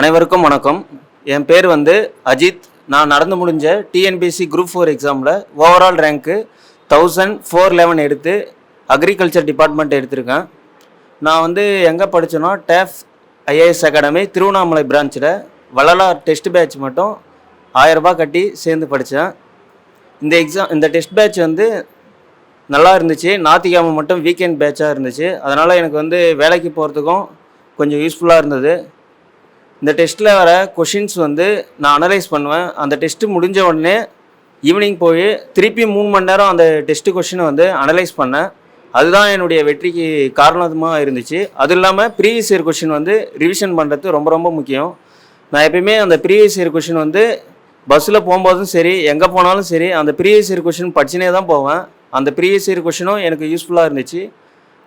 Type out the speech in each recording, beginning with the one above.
அனைவருக்கும் வணக்கம். என் பேர் அஜித். நான் நடந்து முடிஞ்ச டிஎன்பிஎஸ்சி குரூப் 4 எக்ஸாமில் ஓவரால் ரேங்க்கு 1411 எடுத்து அக்ரிகல்ச்சர் டிபார்ட்மெண்ட் எடுத்திருக்கேன். நான் எங்கே படித்தேன்னா டேஃப் ஐஏஎஸ் அகாடமி திருவண்ணாமலை பிரான்ச்சில் வள்ளலார் டெஸ்ட் பேட்ச் மட்டும் 1000 ரூபாய் கட்டி சேர்ந்து படித்தேன். இந்த டெஸ்ட் பேட்ச் நல்லா இருந்துச்சு. ஞாயிற்றுக்கிழமை மட்டும் வீக்கெண்ட் பேட்சாக இருந்துச்சு. அதனால் எனக்கு வேலைக்கு போகிறதுக்கும் கொஞ்சம் யூஸ்ஃபுல்லாக இருந்தது. இந்த டெஸ்ட்டில் வர கொஷின்ஸ் நான் அனலைஸ் பண்ணுவேன். அந்த டெஸ்ட்டு முடிஞ்ச உடனே ஈவினிங் போய் திருப்பி 3 மணி நேரம் அந்த டெஸ்ட்டு கொஷினை அனலைஸ் பண்ணேன். அதுதான் என்னுடைய வெற்றிக்கு காரணமாக இருந்துச்சு. அது இல்லாமல் ப்ரீவியஸ் இயர் கொஷின் ரிவிஷன் பண்ணுறது ரொம்ப ரொம்ப முக்கியம். நான் எப்பயுமே அந்த ப்ரீவியஸ் இயர் கொஷின் பஸ்ஸில் போகும்போதும் சரி, எங்கே போனாலும் சரி, அந்த ப்ரீவியஸ் இயர் கொஷின் படிச்சுனே தான் போவேன். அந்த ப்ரீவியஸ் இயர் கொஷினும் எனக்கு யூஸ்ஃபுல்லாக இருந்துச்சு.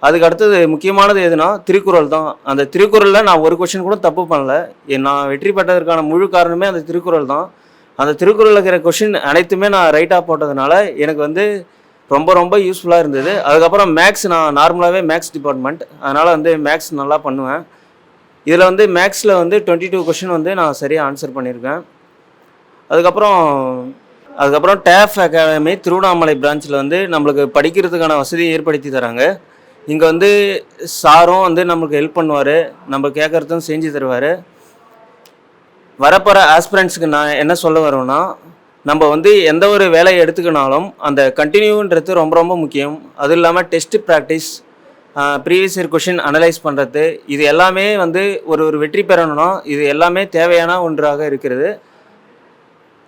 அதுக்கு அடுத்தது முக்கியமானது எதுனா திருக்குறள் தான். அந்த திருக்குறளில் நான் ஒரு கொஷின் கூட தப்பு பண்ணல. நான் வெற்றி பெற்றதற்கான முழு காரணமே அந்த திருக்குறள் தான். அந்த திருக்குறளில் இருக்கிற கொஷின் அனைத்துமே நான் ரைட்டாக போட்டதுனால எனக்கு ரொம்ப ரொம்ப யூஸ்ஃபுல்லாக இருந்தது. அதுக்கப்புறம் மேக்ஸ், நான் நார்மலாகவே மேக்ஸ் டிபார்ட்மெண்ட், அதனால் மேக்ஸ் நல்லா பண்ணுவேன். இதில் மேக்ஸில் 22 கொஷின் நான் சரியாக ஆன்சர் பண்ணியிருக்கேன். அதுக்கப்புறம் டேஃப் அகாடமி திருவண்ணாமலை பிரான்ச்சில் நம்மளுக்கு படிக்கிறதுக்கான வசதியை ஏற்படுத்தி தராங்க. இங்கே சாரும் நம்மளுக்கு ஹெல்ப் பண்ணுவார், நம்ம கேட்குறதும் செஞ்சு தருவார். வரப்போகிற ஆஸ்பிரண்ட்ஸுக்கு நான் என்ன சொல்ல வருவேன்னா, நம்ம எந்த ஒரு வேலையை எடுத்துக்கினாலும் அந்த கண்டினியூன்றது ரொம்ப ரொம்ப முக்கியம். அது இல்லாமல் test practice, previous year question analyse பண்ணுறது, இது எல்லாமே ஒரு வெற்றி பெறணும்னா இது எல்லாமே தேவையான ஒன்றாக இருக்கிறது.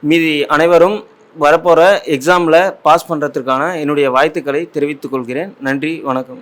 மீதி அனைவரும் வரப்போகிற எக்ஸாமில் பாஸ் பண்ணுறதுக்கான என்னுடைய வாழ்த்துக்களை தெரிவித்துக் கொள்கிறேன். நன்றி, வணக்கம்.